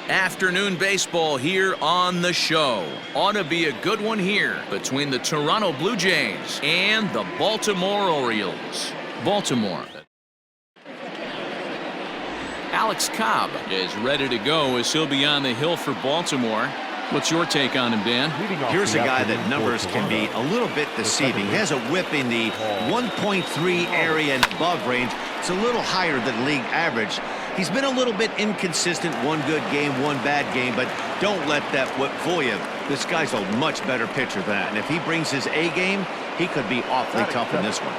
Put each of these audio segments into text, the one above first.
Afternoon baseball here on the show. Ought to be a good one here between the Toronto Blue Jays and the Baltimore Orioles. Baltimore. Alex Cobb is ready to go as he'll be on the hill for Baltimore. What's your take on him, Dan? Here's a guy that numbers can be a little bit deceiving. He has a whip in the 1.3 area and above range. It's a little higher than league average. He's been a little bit inconsistent. One good game, one bad game, but don't let that whip fool you. This guy's a much better pitcher than that, and if he brings his A game, he could be awfully tough in this one.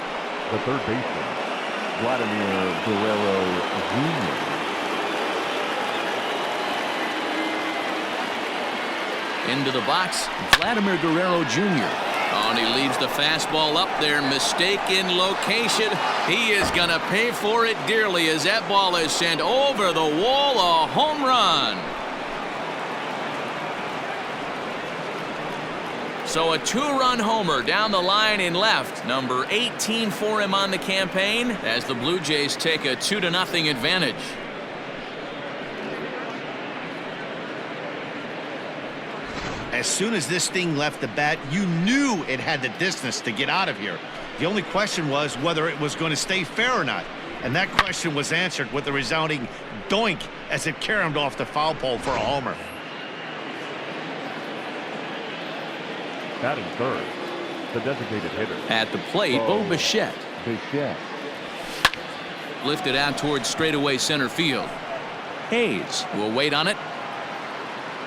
The third baseman, Vladimir Guerrero Jr. Into the box, Vladimir Guerrero Jr. Oh, and he leaves the fastball up there. Mistaken location. He is going to pay for it dearly as that ball is sent over the wall. A home run. So a two-run homer down the line in left. Number 18 for him on the campaign as the Blue Jays take a 2-0 advantage. As soon as this thing left the bat, you knew it had the distance to get out of here. The only question was whether it was going to stay fair or not. And that question was answered with a resounding doink as it caromed off the foul pole for a homer. Batting third, the designated hitter. At the plate, Bo Bichette. Lifted out towards straightaway center field. Hayes will wait on it.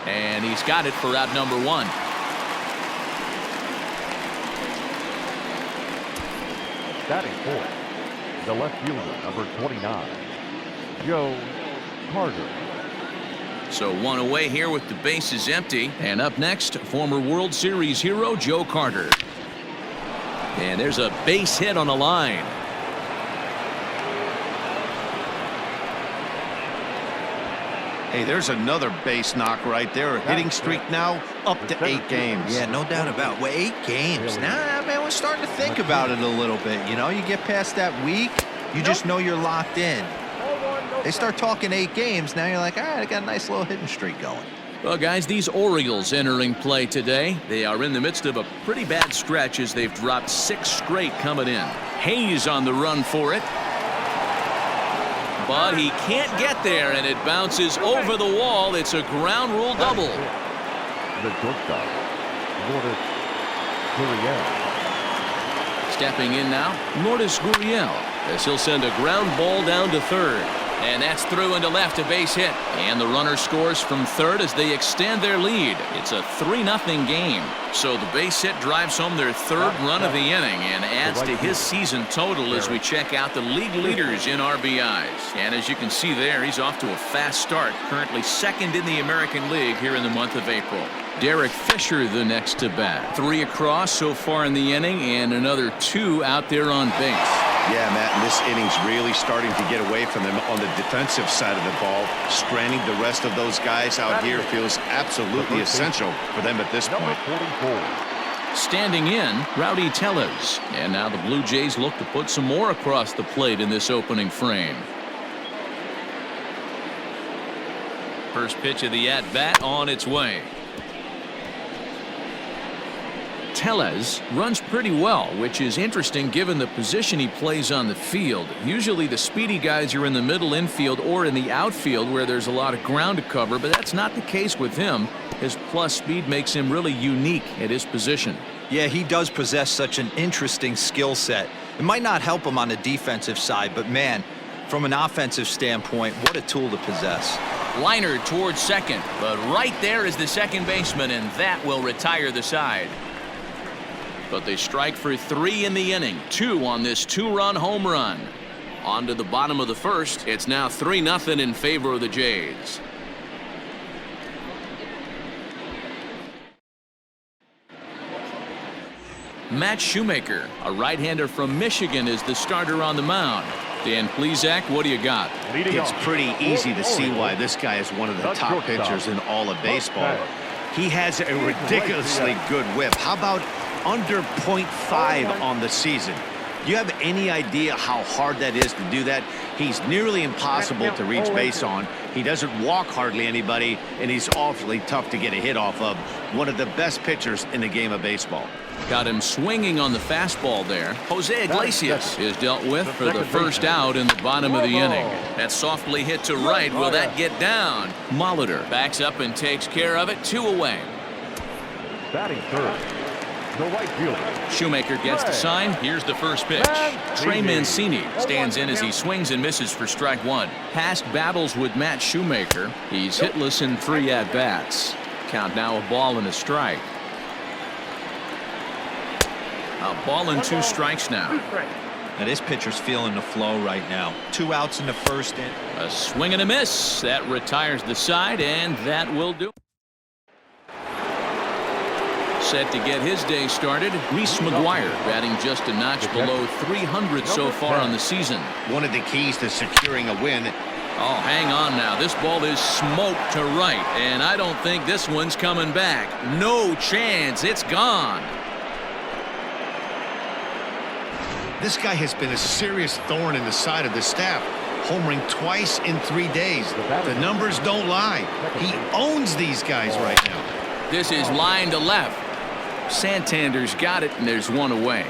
And he's got it for out number 1. Batting fourth, the left fielder, number 29, Joe Carter. So one away here with the bases empty. And up next, former World Series hero Joe Carter. And there's a base hit on the line. Hey, there's another base knock right there. Hitting streak now up to 8 games. Yeah, no doubt about it. Well, 8 games. Nah, man, we're starting to think about it a little bit. You know, you get past that week, you just know you're locked in. They start talking 8 games, now you're like, all right, I got a nice little hitting streak going. Well, guys, these Orioles entering play today. They are in the midst of a pretty bad stretch as they've dropped 6 straight coming in. Hayes on the run for it. But he can't get there, and it bounces over the wall. It's a ground rule double. The shortstop, Lourdes Gurriel. Stepping in now, Lourdes Gurriel, as he'll send a ground ball down to third. And that's through into left, a base hit. And the runner scores from third as they extend their lead. It's a 3-0 game. So the base hit drives home their third run of the inning and adds to his season total as we check out the league leaders in RBIs. And as you can see there, he's off to a fast start. Currently second in the American League here in the month of April. Derek Fisher the next to bat. 3 across so far in the inning and another 2 out there on base. Yeah, Matt, and this inning's really starting to get away from them on the defensive side of the ball. Stranding the rest of those guys out here feels absolutely essential for them at this point. Standing in, Rowdy Tellez. And now the Blue Jays look to put some more across the plate in this opening frame. First pitch of the at-bat on its way. Tellez runs pretty well, which is interesting given the position he plays on the field. Usually the speedy guys are in the middle infield or in the outfield where there's a lot of ground to cover, but that's not the case with him. His plus speed makes him really unique at his position. Yeah, he does possess such an interesting skill set. It might not help him on the defensive side, but man, from an offensive standpoint, what a tool to possess. Liner towards second, but right there is the second baseman, and that will retire the side. But they strike for 3 in the inning. 2 on this 2-run home run. On to the bottom of the first. It's now 3-0 in favor of the Jays. Matt Shoemaker, a right-hander from Michigan, is the starter on the mound. Dan Plesac, what do you got? It's pretty easy to see why this guy is one of the top pitchers in all of baseball. He has a ridiculously good whip. How about under .5 on the season? Do you have any idea how hard that is to do that? He's nearly impossible to reach base on. He doesn't walk hardly anybody, and he's awfully tough to get a hit off of. One of the best pitchers in the game of baseball. Got him swinging on the fastball there. Jose Iglesias is dealt with for the first out in the bottom of the inning. That softly hit to right. Will that get down? Molitor backs up and takes care of it. 2 away. Batting third, the right fielder. Shoemaker gets the sign. Here's the first pitch. Trey Mancini stands in as he swings and misses for strike 1. Past battles with Matt Shoemaker. He's hitless in 3 at-bats. Count now a ball and a strike. A ball and 2 strikes now. Now this pitcher's feeling the flow right now. 2 outs in the first inning. A swing and a miss. That retires the side, and that will do. Set to get his day started, Reese McGuire, batting just a notch below 300 so far on the season. One of the keys to securing a win. Oh, hang on now. This ball is smoked to right, and I don't think this one's coming back. No chance. It's gone. This guy has been a serious thorn in the side of the staff. Homering twice in 3 days. The numbers don't lie. He owns these guys right now. This is line to left. Santander's got it, and there's 1 away.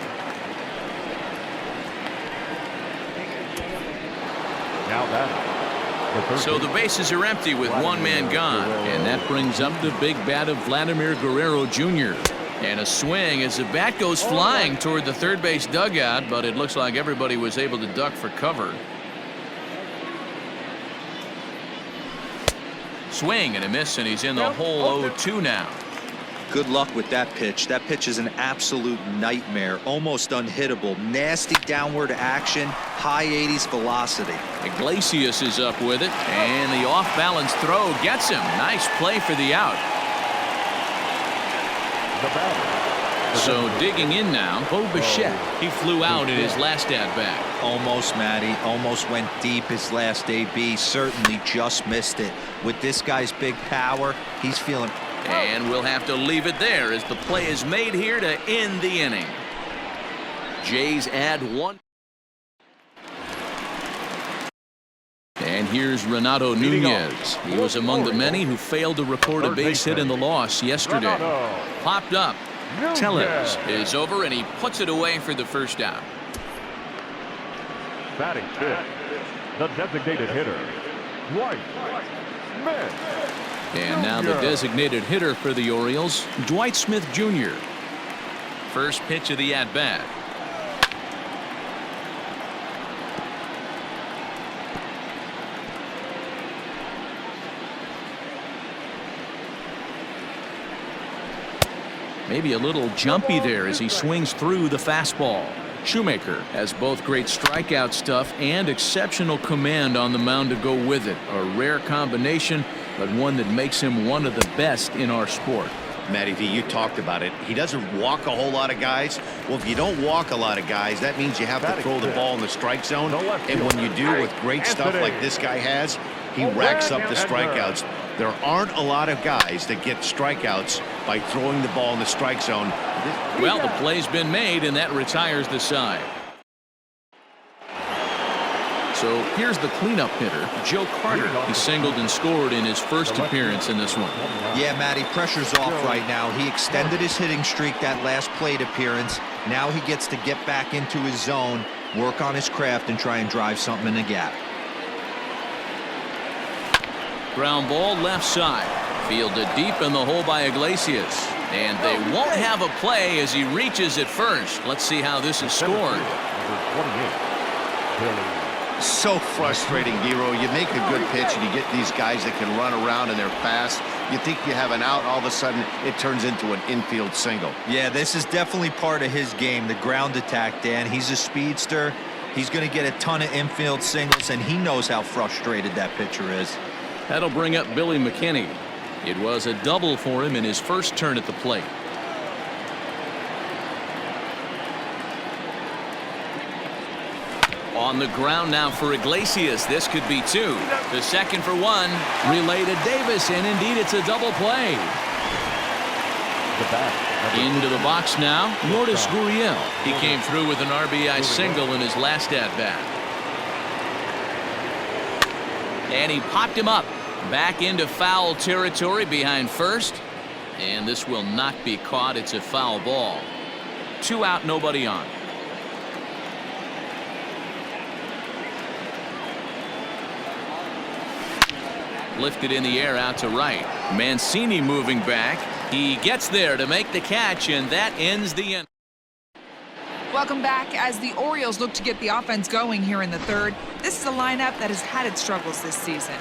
Now that. So the bases are empty with 1 man gone, and that brings up the big bat of Vladimir Guerrero Jr. And a swing as the bat goes flying toward the third base dugout, but it looks like everybody was able to duck for cover. Swing and a miss, and he's in the hole 0-2 now. Good luck with that pitch. That pitch is an absolute nightmare. Almost unhittable. Nasty downward action. High 80s velocity. Iglesias is up with it, and the off-balance throw gets him. Nice play for the out. So digging in now, Bo Bichette. He flew out in his last at-bat. Almost, Matty. Almost went deep his last AB. Certainly just missed it. With this guy's big power, he's feeling... And we'll have to leave it there as the play is made here to end the inning. Jays add 1. And here's Renato Nunez. He was among the many who failed to record a base hit in the loss yesterday. Popped up. Tellez is over, and he puts it away for the first out. Batting fifth, the designated hitter, Dwight Smith. And now the designated hitter for the Orioles, Dwight Smith Jr. First pitch of the at-bat. Maybe a little jumpy there as he swings through the fastball. Shoemaker has both great strikeout stuff and exceptional command on the mound to go with it. A rare combination, but one that makes him one of the best in our sport. Matty V, you talked about it. He doesn't walk a whole lot of guys. Well, if you don't walk a lot of guys, that means you have to throw the ball in the strike zone. And when you do with great stuff like this guy has, he racks up the strikeouts. There aren't a lot of guys that get strikeouts by throwing the ball in the strike zone. Well, the play's been made, and that retires the side. So here's the cleanup hitter, Joe Carter. He singled and scored in his first appearance in this one. Yeah, Matty, pressure's off right now. He extended his hitting streak that last plate appearance. Now he gets to get back into his zone, work on his craft, and try and drive something in the gap. Ground ball left side. Fielded deep in the hole by Iglesias. And they won't have a play as he reaches at first. Let's see how this is scored. So frustrating, Giro. You make a good pitch and you get these guys that can run around and they're fast. You think you have an out, all of a sudden it turns into an infield single. Yeah, this is definitely part of his game, the ground attack, Dan. He's a speedster. He's going to get a ton of infield singles, and he knows how frustrated that pitcher is. That'll bring up Billy McKinney. It was a double for him in his first turn at the plate. On the ground now for Iglesias. This could be 2. The second for 1. Relay to Davis, and indeed it's a double play. The bat. Into the box now, Lourdes Gurriel. He came through with an RBI single in his last at-bat. And he popped him up. Back into foul territory behind first. And this will not be caught. It's a foul ball. 2 out, nobody on. Lifted in the air out to right. Mancini moving back. He gets there to make the catch, and that ends the inning. Welcome back. As the Orioles look to get the offense going here in the third, this is a lineup that has had its struggles this season.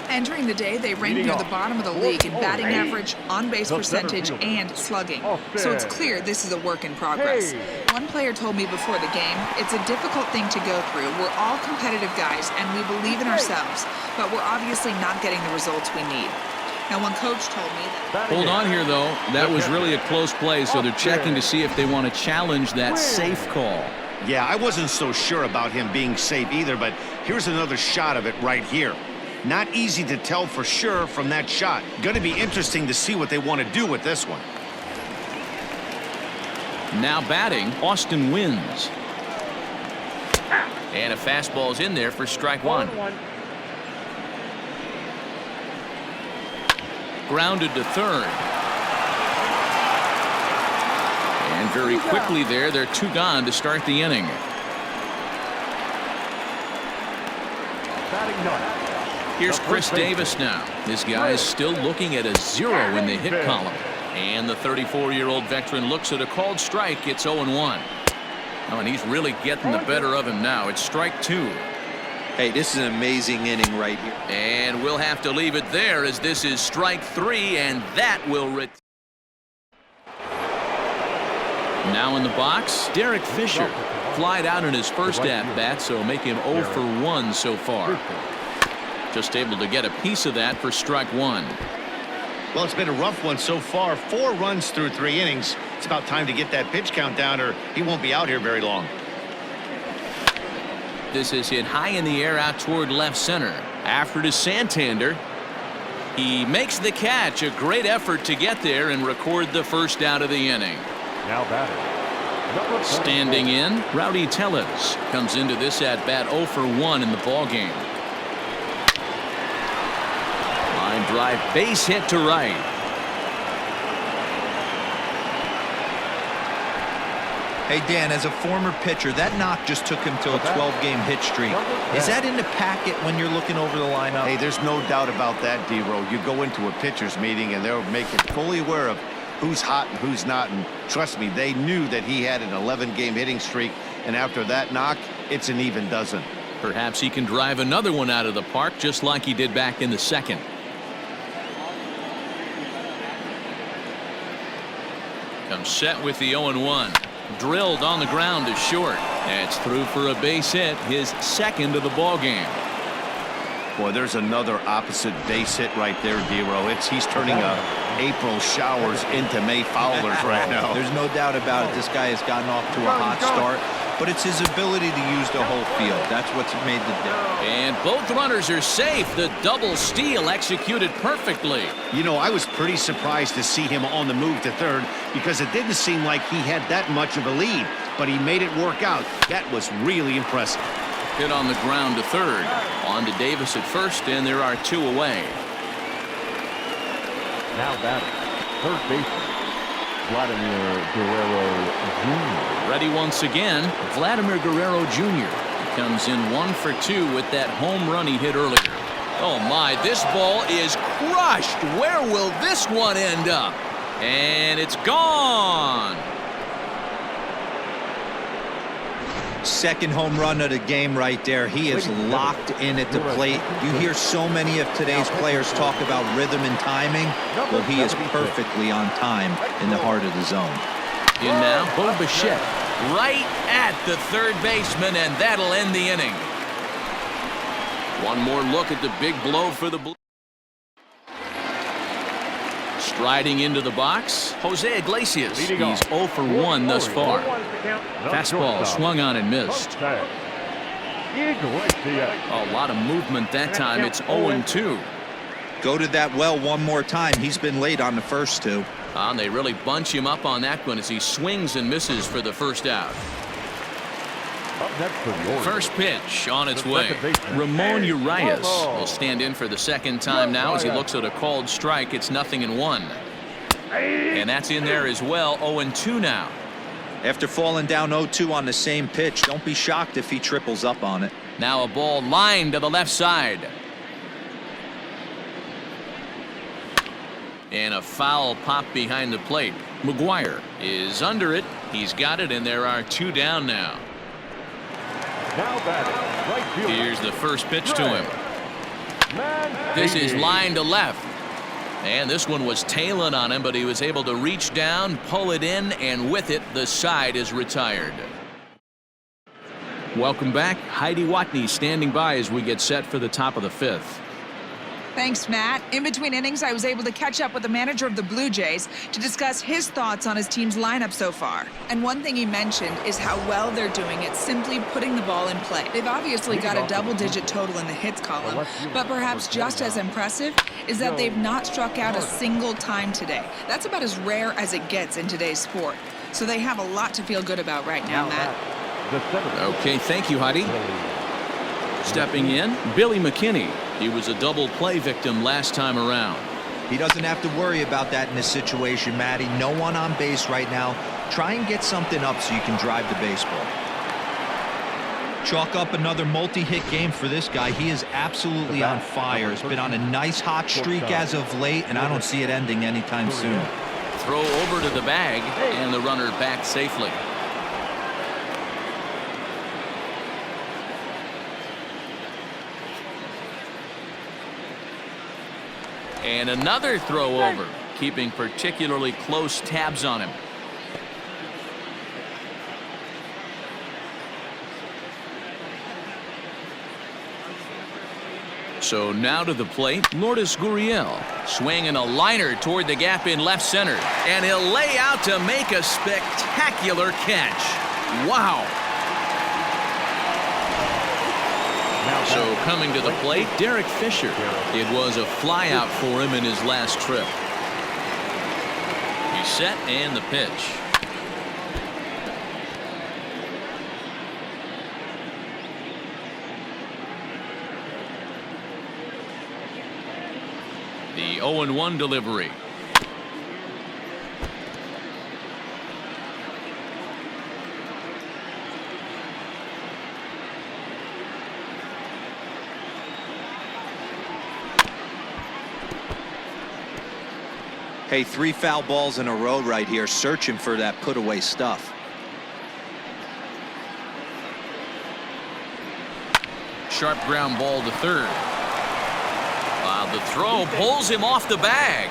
Entering the day, they rank near the bottom of the league in batting average, on-base percentage, and slugging. So it's clear this is a work in progress. One player told me before the game, it's a difficult thing to go through. We're all competitive guys, and we believe in ourselves, but we're obviously not getting the results we need. Now, one coach told me that... Hold on here, though. That was really a close play, so they're checking to see if they want to challenge that safe call. Yeah, I wasn't so sure about him being safe either, but here's another shot of it right here. Not easy to tell for sure from that shot. Going to be interesting to see what they want to do with this one. Now batting, Austin Wins. And a fastball's in there for strike one. Grounded to third. And very quickly there, they're 2 gone to start the inning. Here's Chris Davis now. This guy's still looking at a 0 in the hit column. And the 34-year-old veteran looks at a called strike. It's 0-1. Oh, and he's really getting the better of him now. It's strike 2. Hey, this is an amazing inning right here. And we'll have to leave it there as this is strike 3, and that will now in the box, Derek Fisher. Flied out in his first at-bat, so make him 0 for 1 so far. Just able to get a piece of that for strike 1. Well, it's been a rough one so far. 4 runs through 3 innings. It's about time to get that pitch count down, or he won't be out here very long. This is hit high in the air out toward left center. After to Santander. He makes the catch. A great effort to get there and record the first out of the inning. Now batting. Standing in, Rowdy Tellez comes into this at bat 0 for 1 in the ball game. Line drive, base hit to right. Hey, Dan, as a former pitcher, that knock just took him to a 12-game hit streak. Is that in the packet when you're looking over the lineup? Hey, there's no doubt about that, D-Row. You go into a pitcher's meeting and they'll make it fully aware of who's hot and who's not. And trust me, they knew that he had an 11-game hitting streak. And after that knock, it's an even dozen. Perhaps he can drive another one out of the park just like he did back in the second. Comes set with the 0-1. Drilled on the ground to short. That's through for a base hit, his second of the ball game. Boy, there's another opposite base hit right there, D-Row. He's turning April showers into May foulers right now. There's no doubt about it. This guy has gotten off to a hot start, but it's his ability to use the whole field. That's what's made the difference. And both runners are safe. The double steal executed perfectly. You know, I was pretty surprised to see him on the move to third because it didn't seem like he had that much of a lead, but he made it work out. That was really impressive. Hit on the ground to third. On to Davis at first, and there are 2 away. Now batting. Third baseman. Vladimir Guerrero Jr. Ready once again, Vladimir Guerrero Jr. He comes in 1 for 2 with that home run he hit earlier. Oh my, this ball is crushed. Where will this one end up? And it's gone. Second home run of the game right there. He is locked in at the plate. You hear so many of today's players talk about rhythm and timing. Well, he is perfectly on time in the heart of the zone. In now, Bo Bichette right at the third baseman, and that'll end the inning. One more look at the big blow for the Blues. Striding into the box, Jose Iglesias. He's 0 for 1 thus far. Fastball swung on and missed. A lot of movement that time. It's 0-2. Go to that well one more time. He's been late on the first 2. And they really bunch him up on that one as he swings and misses for the first out. Up next for the Orioles. First pitch on its The way. second baseman. Ramon Urias Bravo. will stand in for the second time now as he looks at a called strike. It's 0-1. And that's in there as well. 0-2 now. After falling down 0-2 on the same pitch, don't be shocked if he triples up on it. Now a ball lined to the left side. And a foul pop behind the plate. McGuire is under it. He's got it, and there are 2 down now. Now batting, right fielder. Here's the first pitch to him. Man, This is line to left. And this one was tailing on him, but he was able to reach down, pull it in, and with it, the side is retired. Welcome back. Heidi Watney standing by as we get set for the top of the 5th. Thanks, Matt. In between innings, I was able to catch up with the manager of the Blue Jays to discuss his thoughts on his team's lineup so far. And one thing he mentioned is how well they're doing at simply putting the ball in play. They've obviously got a double-digit total in the hits column, but perhaps just as impressive is that they've not struck out a single time today. That's about as rare as it gets in today's sport. So they have a lot to feel good about right now, Matt. the seventh. Okay, thank you, Heidi. Stepping in, Billy McKinney. He was a double play victim last time around. He doesn't have to worry about that in this situation, Matty. No one on base right now. Try and get something up so you can drive the baseball. Chalk up another multi-hit game for this guy. He is absolutely on fire. He's been on a nice hot streak as of late, and I don't see it ending anytime soon. Throw over to the bag, and the runner back safely. And another throw over, keeping particularly close tabs on him. So now to the plate, Lourdes Gurriel, swinging a liner toward the gap in left center, and he'll lay out to make a spectacular catch. Wow. So coming to the plate, Derek Fisher. It was a flyout for him in his last trip. He's set and the pitch. The 0-1 delivery. Hey, 3 foul balls in a row right here, searching for that put-away stuff. Sharp ground ball to third. The throw pulls him off the bag.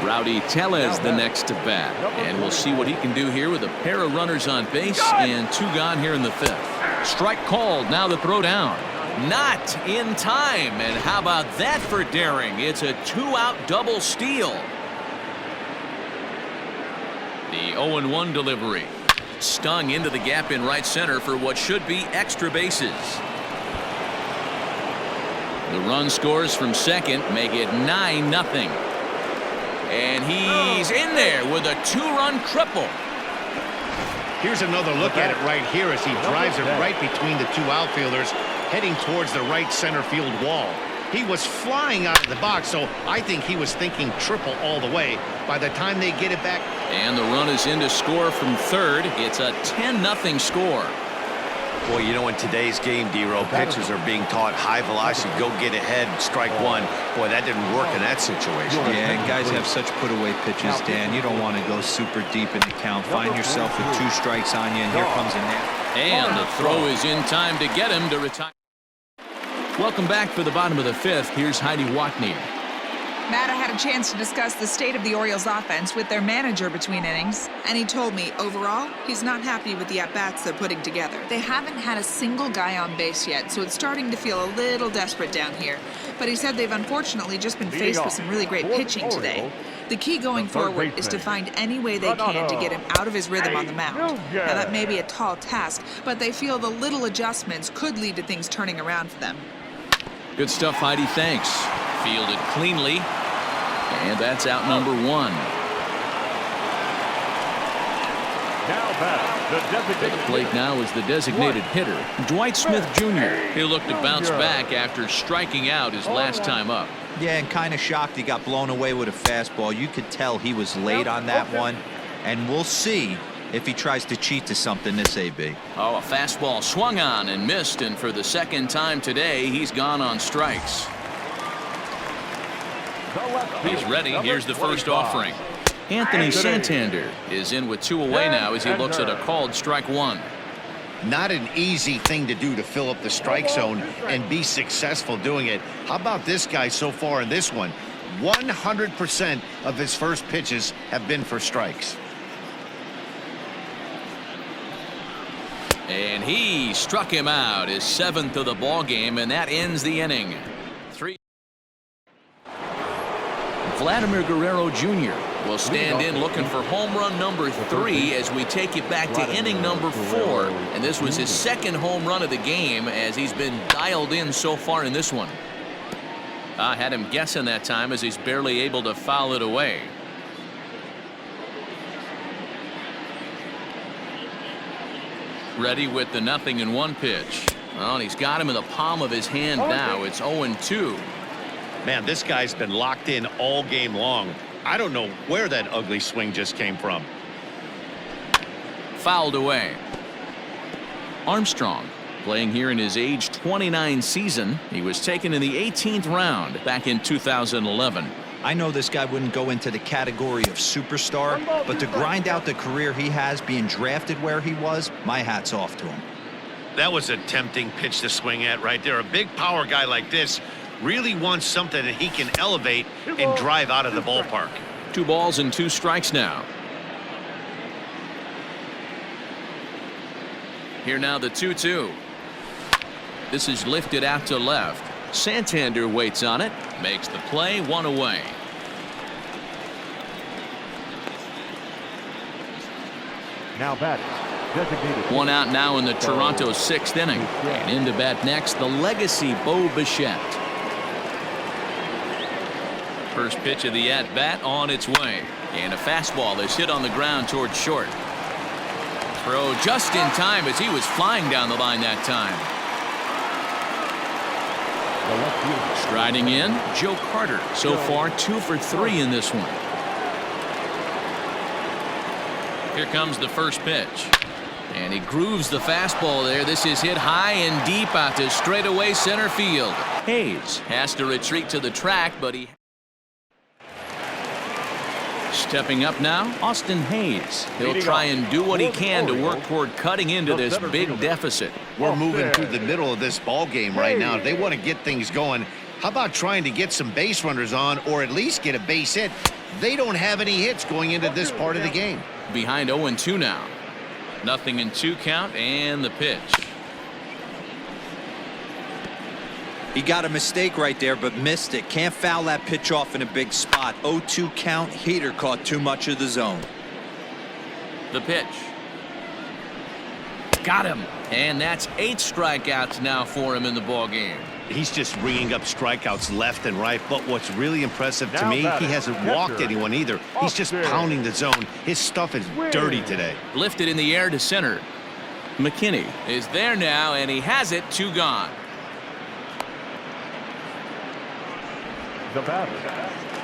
Rowdy Tellez the next to bat. And we'll see what he can do here with a pair of runners on base and 2 gone here in the 5th. Strike called. Now the throw down. Not in time. And how about that for daring? It's a 2-out double steal. The 0-1 delivery. Stung into the gap in right center for what should be extra bases. The run scores from second, make it 9-0. And he's in there with a 2-run triple. Here's another look at it right here as he drives it right between the 2 outfielders, heading towards the right center field wall. He was flying out of the box, so I think he was thinking triple all the way. By the time they get it back. And the run is in to score from third. It's a 10-0 score. Boy, you know, in today's game, D-Row, pitchers are being taught high velocity, go get ahead, strike one. Boy, that didn't work in that situation. Yeah, and guys have such put-away pitches, Dan. You don't want to go super deep in the count. Find yourself with 2 strikes on you, and here comes a net. And the throw is in time to get him to retire. Welcome back for the bottom of the 5th. Here's Heidi Watney. Matt, I had a chance to discuss the state of the Orioles offense with their manager between innings, and he told me, overall, he's not happy with the at-bats they're putting together. They haven't had a single guy on base yet, so it's starting to feel a little desperate down here. But he said they've unfortunately just been faced with some really great pitching today. The key going forward is to find any way they can to get him out of his rhythm on the mound. Now, that may be a tall task, but they feel the little adjustments could lead to things turning around for them. Good stuff, Heidi. Thanks. Fielded cleanly. And that's out number 1. Now back, To the plate now is the designated hitter, Dwight Smith Jr. He'll look to bounce back after striking out his last time up. Yeah, and kind of shocked he got blown away with a fastball. You could tell he was late on that one. And we'll see if he tries to cheat to something this AB. Oh, a fastball swung on and missed, and for the second time today, he's gone on strikes. He's ready. Here's the first offering. Anthony Santander is in with 2 away now as he looks at a called strike 1. Not an easy thing to do to fill up the strike zone and be successful doing it. How about this guy so far in this one? 100% of his first pitches have been for strikes. And he struck him out, his 7th of the ball game, and that ends the inning. 3. Vladimir Guerrero Jr. will stand in looking for home run number 3 as we take it back to inning number 4. And this was his 2nd home run of the game as he's been dialed in so far in this one. I had him guessing that time as he's barely able to foul it away. Ready with the 0-1 pitch. Oh, and he's got him in the palm of his hand now. It's 0-2. Man, this guy's been locked in all game long. I don't know where that ugly swing just came from. Fouled away. Armstrong playing here in his age 29 season. He was taken in the 18th round back in 2011. I know this guy wouldn't go into the category of superstar, but to grind out the career he has being drafted where he was, my hat's off to him. That was a tempting pitch to swing at right there. A big power guy like this really wants something that he can elevate and drive out of the ballpark. 2 balls and 2 strikes now. Here now the 2-2. This is lifted out to left. Santander waits on it, makes the play, 1 away. Now batting, designated 1 out now in the Toronto 6th inning. And in to bat next, the legacy Bo Bichette. First pitch of the at-bat on its way. And a fastball is hit on the ground towards short. Throw just in time as he was flying down the line that time. Striding in, Joe Carter. So far 2 for 3 in this one. Here comes the first pitch. And he grooves the fastball there. This is hit high and deep out to straightaway center field. Hayes has to retreat to the track, but he... Stepping up now, Austin Hayes. He'll try and do what he can to work toward cutting into this big deficit. We're moving through the middle of this ball game right now. If they want to get things going, how about trying to get some base runners on or at least get a base hit? They don't have any hits going into this part of the game. Behind 0-2 now. 0-2 count and the pitch. He got a mistake right there, but missed it. Can't foul that pitch off in a big spot. 0-2 count. Heater caught too much of the zone. The pitch. Got him. And that's 8 strikeouts now for him in the ball game. He's just ringing up strikeouts left and right. But what's really impressive to me, he hasn't walked anyone either. He's just pounding the zone. His stuff is dirty today. Lifted in the air to center. McKinney is there now, and he has it. 2 gone. the batter,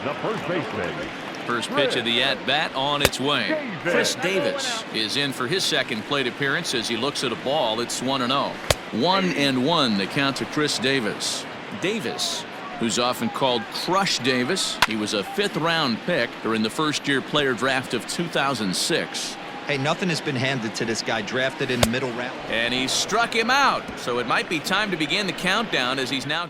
the first baseman. First pitch of the at-bat on its way. Chris Davis is in for his second plate appearance as he looks at a ball. It's 1-0. 1-1 the count to Chris Davis. Davis, who's often called Crush Davis. He was a 5th-round pick during the first-year player draft of 2006. Hey, nothing has been handed to this guy, drafted in the middle round. And he struck him out, so it might be time to begin the countdown as he's now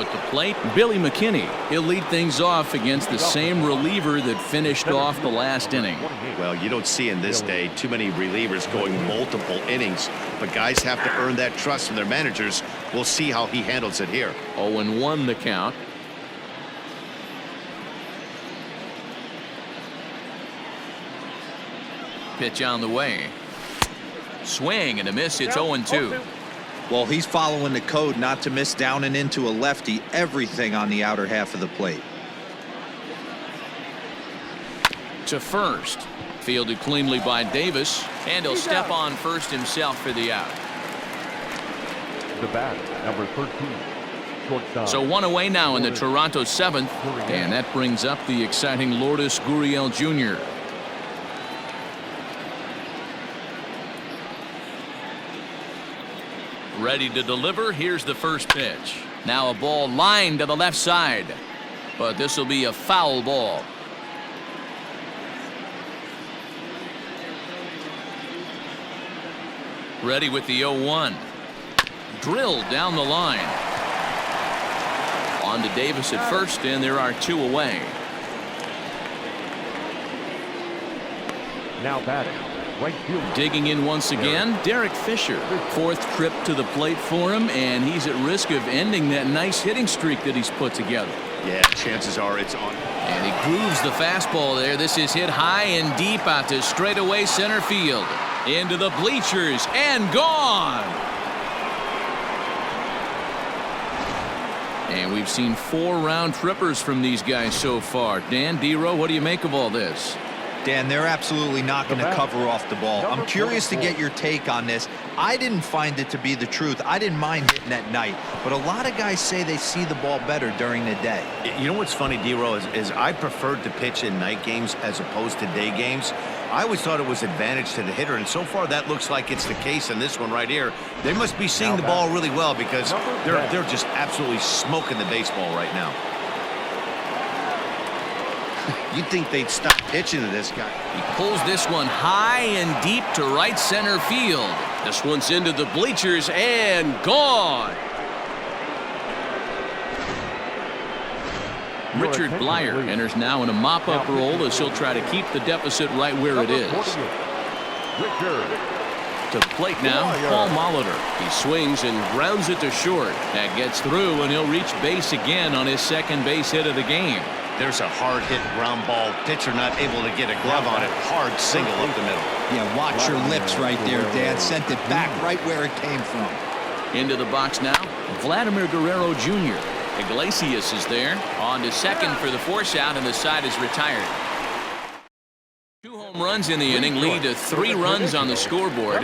at the plate, Billy McKinney. He'll lead things off against the same reliever that finished off the last inning. Well, you don't see in this day too many relievers going multiple innings, but guys have to earn that trust from their managers. We'll see how he handles it here. 0-1 the count. Pitch on the way. Swing and a miss. It's 0-2. Well, he's following the code not to miss down and into a lefty, everything on the outer half of the plate. to first. Fielded cleanly by Davis, and he'll step on first himself for the out. The batter, number 13, shortstop. So one away now in the Toronto 7th, and that brings up the exciting Lourdes Gurriel Jr. Ready to deliver. Here's the first pitch. Now a ball lined to the left side, but this will be a foul ball. Ready with the 0-1. Drilled down the line. On to Davis at first, and there are two away. Now batting, right field. Digging in once again, Derek Fisher. Fourth trip to the plate for him, and he's at risk of ending that nice hitting streak that he's put together. Yeah, chances are it's on. And he grooves the fastball there. This is hit high and deep out to straightaway center field. Into the bleachers and gone. And we've seen 4 round trippers from these guys so far. Dan, D-Row, what do you make of all this? Dan, they're absolutely not going to cover off the ball. I'm curious to get your take on this. I didn't find it to be the truth. I didn't mind hitting at night, but a lot of guys say they see the ball better during the day. You know what's funny, D-Row, is I preferred to pitch in night games as opposed to day games. I always thought it was advantage to the hitter, and so far that looks like it's the case in this one right here. They must be seeing the ball really well because they're just absolutely smoking the baseball right now. You'd think they'd stop pitching to this guy. He pulls this one high and deep to right center field. This one's into the bleachers and gone. Richard Blyer enters now in a mop-up role as he'll try to keep the deficit right where it is. To the plate now, Paul Molitor. He swings and grounds it to short. That gets through, and he'll reach base again on his second base hit of the game. There's a hard hit ground ball. Pitcher not able to get a glove on it. Hard single up the middle. Yeah, watch your lips right there, Dad. Sent it back right where it came from. Into the box now, Vladimir Guerrero Jr. Iglesias is there. On to second for the force out, and the side is retired. 2 home runs in the inning lead to 3 runs on the scoreboard.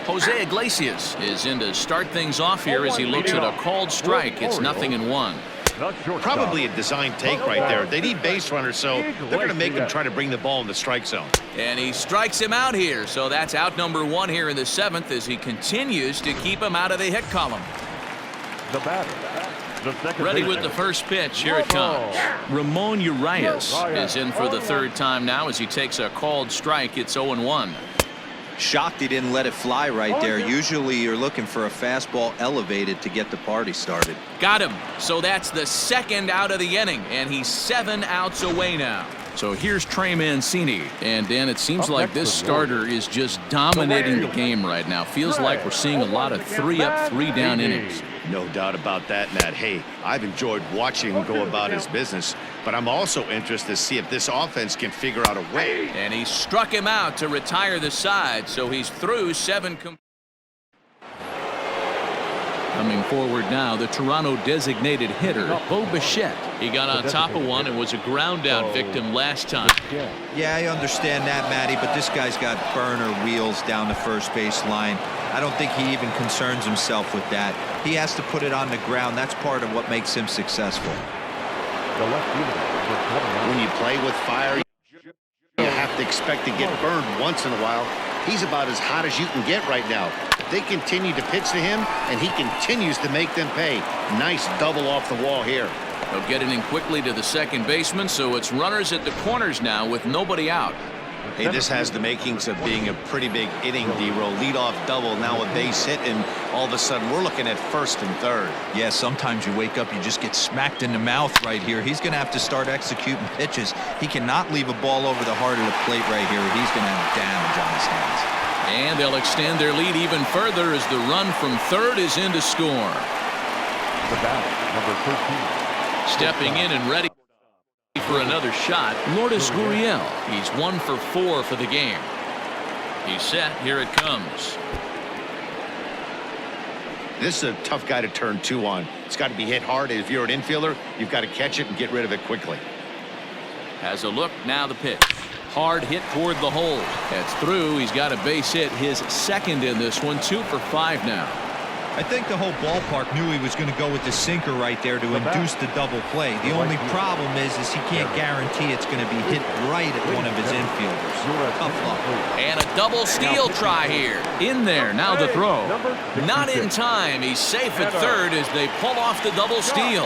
Jose Iglesias is in to start things off here as he looks at a called strike. It's 0-1. Probably a design take right there. They need base runners, so they're going to make him try to bring the ball in the strike zone. And he strikes him out here, so that's out number 1 here in the 7th as he continues to keep him out of the hit column. The batter, ready with the first pitch. Here it comes. Ramon Urias is in for the 3rd time now as he takes a called strike. It's 0-1. Shocked he didn't let it fly right there. Usually you're looking for a fastball elevated to get the party started. Got him. So that's the 2nd out of the inning, and he's 7 outs away now. So here's Trey Mancini. And Dan, it seems like this starter is just dominating the game right now. Feels like we're seeing a lot of 3-up, 3-down innings. No doubt about that, Matt. Hey, I've enjoyed watching him go about his business, but I'm also interested to see if this offense can figure out a way. And he struck him out to retire the side, so he's through 7. Coming forward now, the Toronto designated hitter, Bo Bichette. He got on top of one and was a ground out victim last time. Yeah, I understand that, Matty, but this guy's got burner wheels down the first base line. I don't think he even concerns himself with that. He has to put it on the ground. That's part of what makes him successful. When you play with fire, you have to expect to get burned once in a while. He's about as hot as you can get right now. They continue to pitch to him, and he continues to make them pay. Nice double off the wall here. They'll get it in quickly to the second baseman, so it's runners at the corners now with nobody out. Hey, this has the makings of being a pretty big inning, D-Row. Leadoff double, now a base hit, and all of a sudden we're looking at 1st and 3rd. Yeah, sometimes you wake up, you just get smacked in the mouth right here. He's going to have to start executing pitches. He cannot leave a ball over the heart of the plate right here. He's going to have damage on his hands. And they'll extend their lead even further as the run from 3rd is in to score. The batter, number 13. Stepping in and ready for another shot, Lourdes Gurriel. He's 1 for 4 for the game. He's set. Here it comes. This is a tough guy to turn 2 on. It's got to be hit hard. If you're an infielder, you've got to catch it and get rid of it quickly. Has a look, now the pitch. Hard hit toward the hole. That's through. He's got a base hit, his second in this one. 2 for 5 now. I think the whole ballpark knew he was going to go with the sinker right there to induce the double play. The only problem is he can't guarantee it's going to be hit right at one of his infielders. Tough luck. And a double steal try here. In there, now the throw. Not in time. He's safe at third as they pull off the double steal.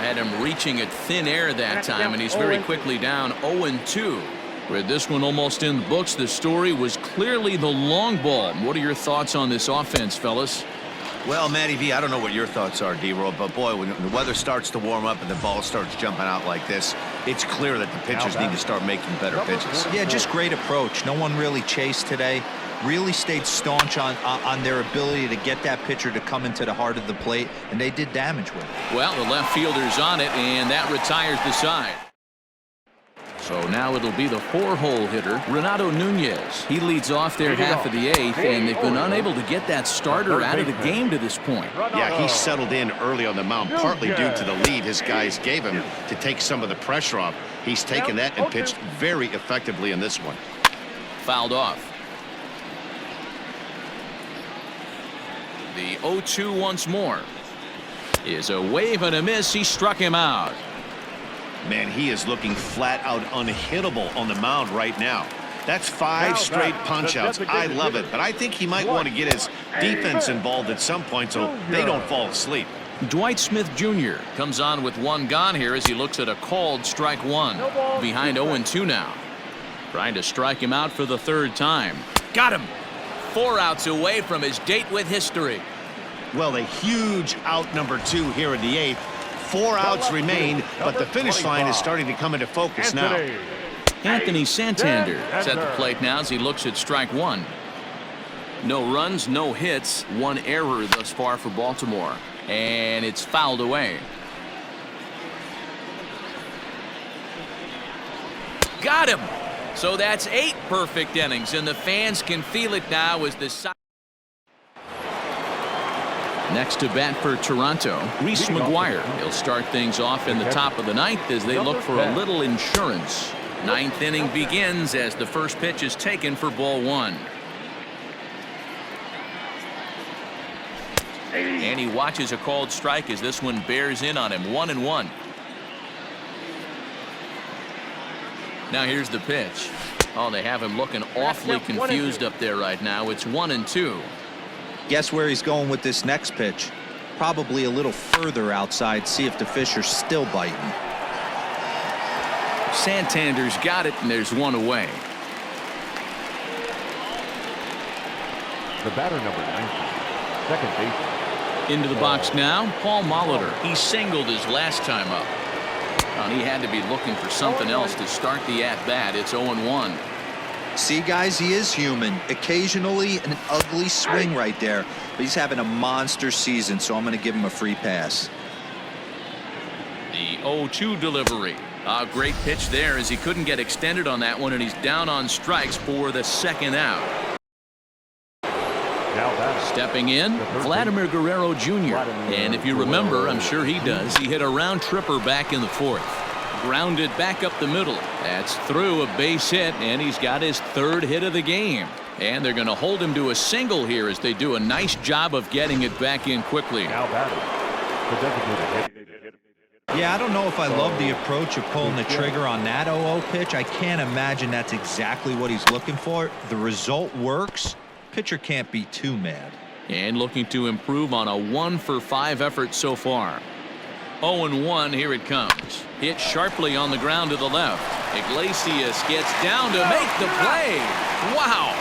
Had him reaching at thin air that time, and he's very quickly down 0-2. With this one almost in the books, the story was clearly the long ball. What are your thoughts on this offense, fellas? Well, Matty V, I don't know what your thoughts are, D-Roll, but boy, when the weather starts to warm up and the ball starts jumping out like this, it's clear that the pitchers need to start making better pitches. Yeah, just great approach. No one really chased today. Really stayed staunch on their ability to get that pitcher to come into the heart of the plate, and they did damage with it. Well, the left fielder's on it, and that retires the side. So now it'll be the 4-hole hitter, Renato Nunez. He leads off their half of the 8th, and they've been unable to get that starter out of the game to this point. Yeah, he settled in early on the mound, partly due to the lead his guys gave him to take some of the pressure off. He's taken that and pitched very effectively in this one. Fouled off. The 0-2 once more. Is a wave and a miss. He struck him out. Man, he is looking flat out unhittable on the mound right now. That's 5 straight punch-outs. I love it, but I think he might want to get his defense involved at some point so they don't fall asleep. Dwight Smith Jr. comes on with 1 gone here as he looks at a called strike 1. Behind 0-2 now. Trying to strike him out for the 3rd time. Got him. 4 outs away from his date with history. Well, a huge out number 2 here in the 8th. 4 outs remain, but the finish line is starting to come into focus now. Anthony Santander is at the plate now as he looks at strike 1. No runs, no hits, 1 error thus far for Baltimore. And it's fouled away. Got him. So that's 8 perfect innings, and the fans can feel it now as the side. Next to bat for Toronto, Reese McGuire. He'll start things off in the top of the 9th as they look for a little insurance. 9th inning begins as the first pitch is taken for ball 1. And he watches a called strike as this one bears in on him. 1-1. Now here's the pitch. Oh, they have him looking awfully confused up there right now. It's 1-2. Guess where he's going with this next pitch? Probably a little further outside. See if the fish are still biting. Santander's got it, and there's 1 away. The batter number 19, second baseman. Into the box now, Paul Molitor. He singled his last time up. He had to be looking for something else to start the at-bat. It's 0-1. See, guys, he is human. Occasionally an ugly swing right there, but he's having a monster season, so I'm going to give him a free pass. The 0-2 delivery. A great pitch there as he couldn't get extended on that one, and he's down on strikes for the 2nd out. Stepping in, Vladimir Guerrero Jr. And if you remember, I'm sure he does, he hit a round tripper back in the 4th. Grounded back up the middle. That's through a base hit, and he's got his 3rd hit of the game. And they're going to hold him to a single here as they do a nice job of getting it back in quickly. Yeah, I don't know if I love the approach of pulling the trigger on that 0-0 pitch. I can't imagine that's exactly what he's looking for. The result works. Pitcher can't be too mad. And looking to improve on a 1-for-5 effort so far. 0-1, here it comes. Hit sharply on the ground to the left. Iglesias gets down to make the play. Wow.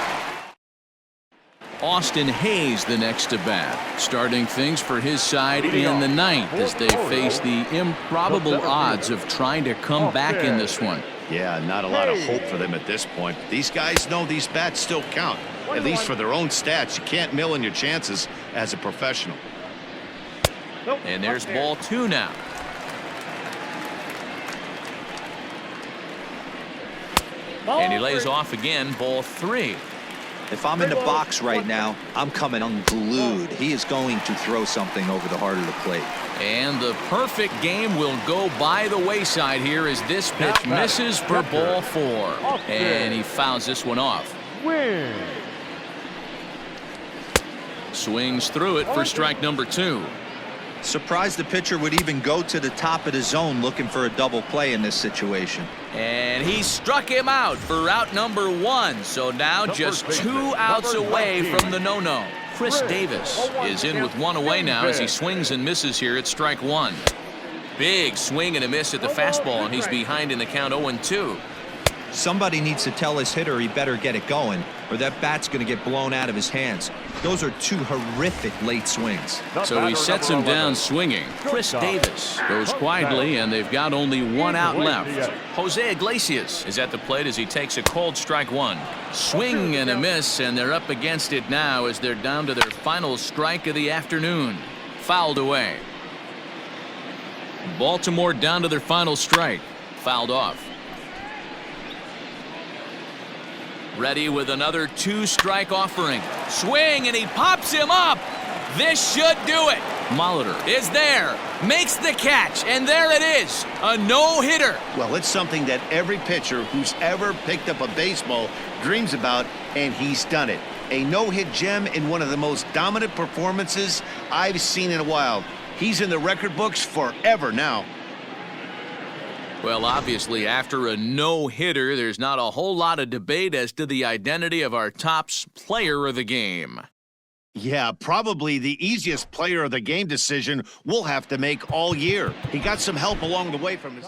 Austin Hayes the next to bat, starting things for his side in the 9th as they face the improbable odds of trying to come back in this one. Yeah, not a lot of hope for them at this point. These guys know these bats still count, at least for their own stats. You can't mill in your chances as a professional. And there's ball 2 now. And he lays off again, ball 3. If I'm in the box right now, I'm coming unglued. He is going to throw something over the heart of the plate. And the perfect game will go by the wayside here as this pitch misses for ball 4. And he fouls this one off. Win. Swings through it for strike number 2. Surprised the pitcher would even go to the top of the zone looking for a double play in this situation. And he struck him out for out number 1. So now just 2 outs away from the no-no. Chris Davis is in with 1 away now as he swings and misses here at strike 1. Big swing and a miss at the fastball, and he's behind in the count 0-2. Somebody needs to tell his hitter he better get it going, or that bat's going to get blown out of his hands. Those are 2 horrific late swings. So he sets him down swinging. Chris Davis goes quietly, and they've got only 1 out left. Jose Iglesias is at the plate as he takes a cold strike 1. Swing and a miss, and they're up against it now as they're down to their final strike of the afternoon. Fouled away. Baltimore down to their final strike. Fouled off. Ready with another 2-strike offering. Swing, and he pops him up. This should do it. Molitor is there, makes the catch, and there it is, a no-hitter. Well, it's something that every pitcher who's ever picked up a baseball dreams about, and he's done it. A no-hit gem in one of the most dominant performances I've seen in a while. He's in the record books forever now. Well, obviously, after a no-hitter, there's not a whole lot of debate as to the identity of our top player of the game. Yeah, probably the easiest player of the game decision we'll have to make all year. He got some help along the way from his